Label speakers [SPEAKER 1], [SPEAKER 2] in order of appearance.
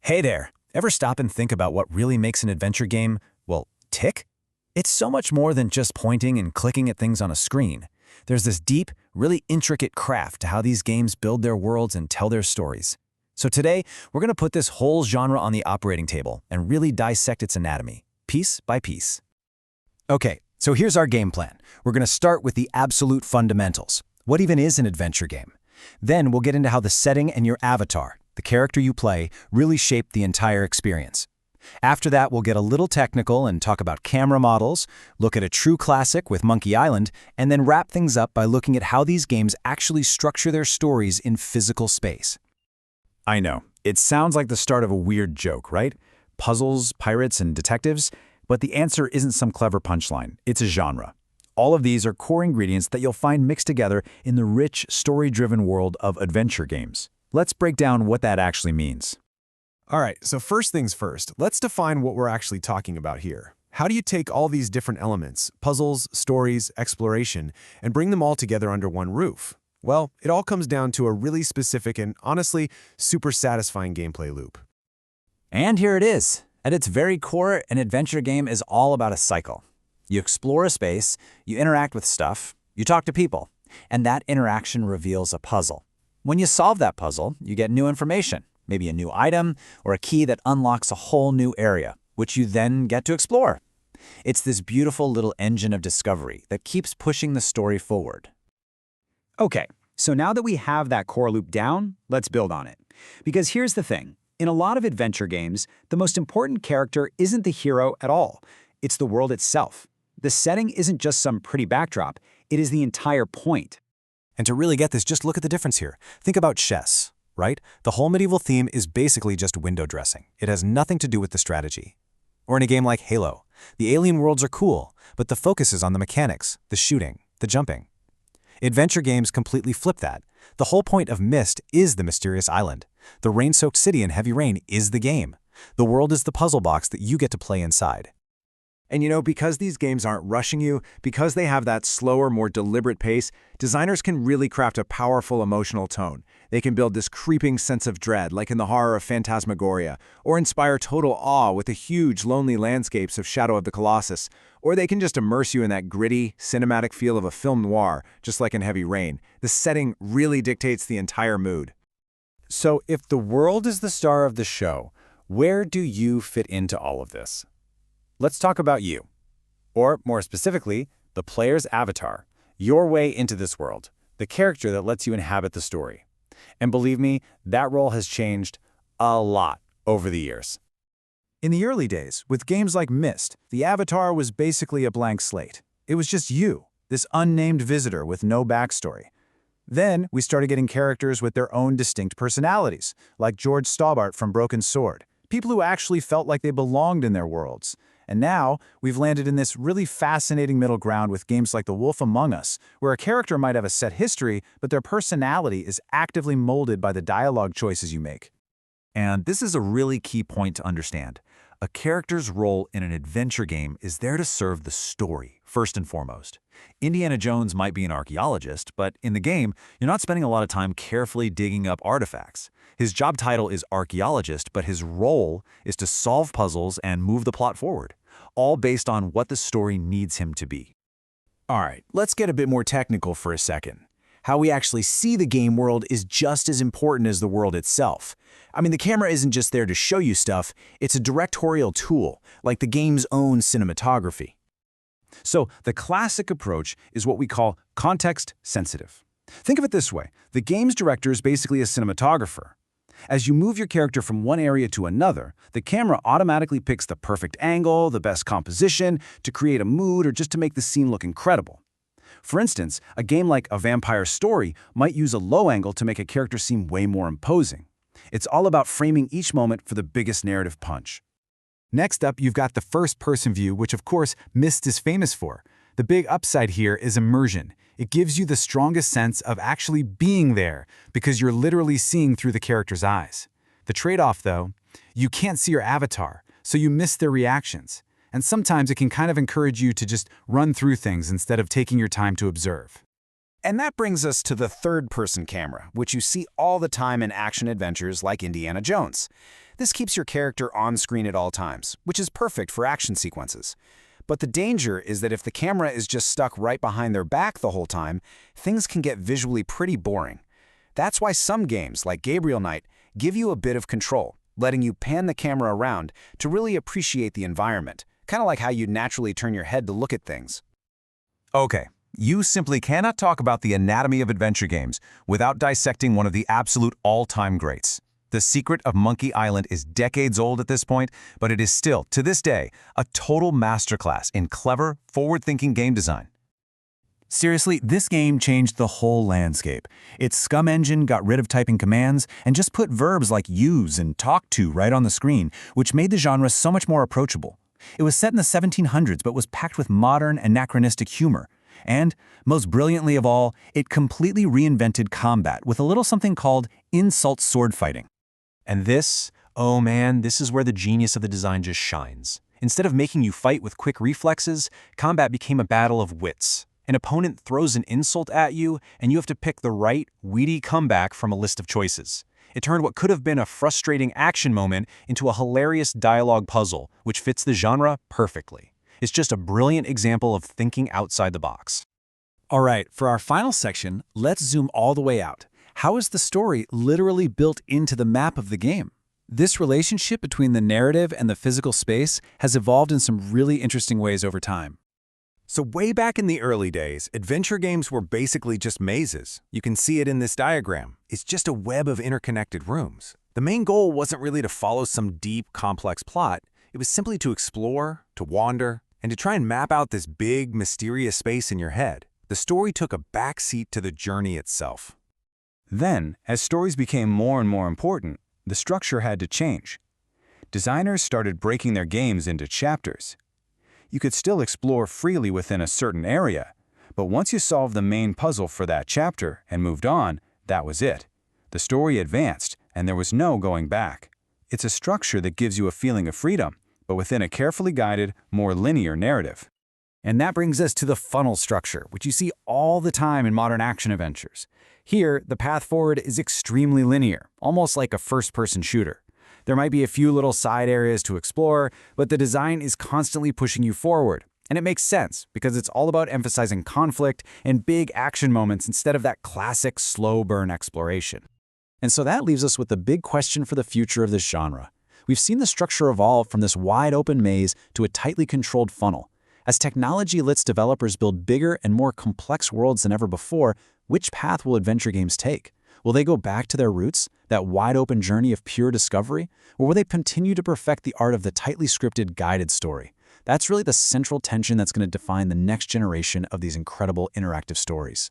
[SPEAKER 1] Hey there! Ever stop and think about what really makes an adventure game, well, tick? It's so much more than just pointing and clicking at things on a screen. There's this deep, really intricate craft to how these games build their worlds and tell their stories. So today, we're going to put this whole genre on the operating table and really dissect its anatomy, piece by piece.
[SPEAKER 2] Okay, so here's our game plan. We're going to start with the absolute fundamentals. What even is an adventure game? Then we'll get into how the setting and your avatar, the character you play, really shape the entire experience. After that, we'll get a little technical and talk about camera models, look at a true classic with Monkey Island, and then wrap things up by looking at how these games actually structure their stories in physical space.
[SPEAKER 1] I know, it sounds like the start of a weird joke, right? Puzzles, pirates, and detectives? But the answer isn't some clever punchline, it's a genre. All of these are core ingredients that you'll find mixed together in the rich, story-driven world of adventure games. Let's break down what that actually means.
[SPEAKER 3] All right, so first things first, let's define what we're actually talking about here. How do you take all these different elements, puzzles, stories, exploration, and bring them all together under one roof? Well, it all comes down to a really specific and, honestly, super satisfying gameplay loop.
[SPEAKER 1] And here it is. At its very core, an adventure game is all about a cycle. You explore a space, you interact with stuff, you talk to people, and that interaction reveals a puzzle. When you solve that puzzle, you get new information, maybe a new item or a key that unlocks a whole new area, which you then get to explore. It's this beautiful little engine of discovery that keeps pushing the story forward.
[SPEAKER 4] Okay, so now that we have that core loop down, let's build on it. Because here's the thing. In a lot of adventure games, the most important character isn't the hero at all. It's the world itself. The setting isn't just some pretty backdrop. It is the entire point.
[SPEAKER 2] And to really get this, just look at the difference here. Think about chess, right? The whole medieval theme is basically just window dressing. It has nothing to do with the strategy. Or in a game like Halo, the alien worlds are cool, but the focus is on the mechanics, the shooting, the jumping. Adventure games completely flip that. The whole point of Myst is the mysterious island. The rain-soaked city in Heavy Rain is the game. The world is the puzzle box that you get to play inside.
[SPEAKER 5] And you know, because these games aren't rushing you, because they have that slower, more deliberate pace, designers can really craft a powerful emotional tone. They can build this creeping sense of dread, like in the horror of Phantasmagoria, or inspire total awe with the huge, lonely landscapes of Shadow of the Colossus, or they can just immerse you in that gritty, cinematic feel of a film noir, just like in Heavy Rain. The setting really dictates the entire mood.
[SPEAKER 1] So if the world is the star of the show, where do you fit into all of this? Let's talk about you, or more specifically, the player's avatar, your way into this world, the character that lets you inhabit the story. And believe me, that role has changed a lot over the years.
[SPEAKER 6] In the early days, with games like Myst, the avatar was basically a blank slate. It was just you, this unnamed visitor with no backstory. Then we started getting characters with their own distinct personalities, like George Staubart from Broken Sword, people who actually felt like they belonged in their worlds. And now, we've landed in this really fascinating middle ground with games like The Wolf Among Us, where a character might have a set history, but their personality is actively molded by the dialogue choices you make.
[SPEAKER 7] And this is a really key point to understand. A character's role in an adventure game is there to serve the story, first and foremost. Indiana Jones might be an archaeologist, but in the game, you're not spending a lot of time carefully digging up artifacts. His job title is archaeologist, but his role is to solve puzzles and move the plot forward, all based on what the story needs him to be.
[SPEAKER 2] All right, let's get a bit more technical for a second. How we actually see the game world is just as important as the world itself. I mean, the camera isn't just there to show you stuff, it's a directorial tool, like the game's own cinematography.
[SPEAKER 6] So the classic approach is what we call context-sensitive. Think of it this way. The game's director is basically a cinematographer. As you move your character from one area to another, the camera automatically picks the perfect angle, the best composition, to create a mood or just to make the scene look incredible. For instance, a game like A Vampire Story might use a low angle to make a character seem way more imposing. It's all about framing each moment for the biggest narrative punch. Next up, you've got the first-person view, which of course Myst is famous for. The big upside here is immersion. It gives you the strongest sense of actually being there because you're literally seeing through the character's eyes. The trade-off, though, you can't see your avatar, so you miss their reactions. And sometimes it can kind of encourage you to just run through things instead of taking your time to observe.
[SPEAKER 2] And that brings us to the third-person camera, which you see all the time in action adventures like Indiana Jones. This keeps your character on screen at all times, which is perfect for action sequences. But the danger is that if the camera is just stuck right behind their back the whole time, things can get visually pretty boring. That's why some games, like Gabriel Knight, give you a bit of control, letting you pan the camera around to really appreciate the environment, kind of like how you'd naturally turn your head to look at things.
[SPEAKER 7] Okay, you simply cannot talk about the anatomy of adventure games without dissecting one of the absolute all-time greats. The Secret of Monkey Island is decades old at this point, but it is still, to this day, a total masterclass in clever, forward-thinking game design.
[SPEAKER 6] Seriously, this game changed the whole landscape. Its SCUM engine got rid of typing commands and just put verbs like use and talk to right on the screen, which made the genre so much more approachable. It was set in the 1700s but was packed with modern, anachronistic humor. And, most brilliantly of all, it completely reinvented combat with a little something called insult sword fighting.
[SPEAKER 2] And this, oh man, this is where the genius of the design just shines. Instead of making you fight with quick reflexes, combat became a battle of wits. An opponent throws an insult at you, and you have to pick the right, witty comeback from a list of choices. It turned what could have been a frustrating action moment into a hilarious dialogue puzzle, which fits the genre perfectly. It's just a brilliant example of thinking outside the box.
[SPEAKER 6] All right, for our final section, let's zoom all the way out. How is the story literally built into the map of the game? This relationship between the narrative and the physical space has evolved in some really interesting ways over time.
[SPEAKER 2] So way back in the early days, adventure games were basically just mazes. You can see it in this diagram. It's just a web of interconnected rooms. The main goal wasn't really to follow some deep, complex plot. It was simply to explore, to wander, and to try and map out this big, mysterious space in your head. The story took a backseat to the journey itself.
[SPEAKER 6] Then, as stories became more and more important, the structure had to change. Designers started breaking their games into chapters. You could still explore freely within a certain area, but once you solved the main puzzle for that chapter and moved on, that was it. The story advanced, and there was no going back. It's a structure that gives you a feeling of freedom, but within a carefully guided, more linear narrative. And that brings us to the funnel structure, which you see all the time in modern action adventures. Here, the path forward is extremely linear, almost like a first-person shooter. There might be a few little side areas to explore, but the design is constantly pushing you forward. And it makes sense, because it's all about emphasizing conflict and big action moments instead of that classic slow-burn exploration. And so that leaves us with the big question for the future of this genre. We've seen the structure evolve from this wide-open maze to a tightly controlled funnel. As technology lets developers build bigger and more complex worlds than ever before, which path will adventure games take? Will they go back to their roots, that wide-open journey of pure discovery, or will they continue to perfect the art of the tightly scripted, guided story? That's really the central tension that's going to define the next generation of these incredible interactive stories.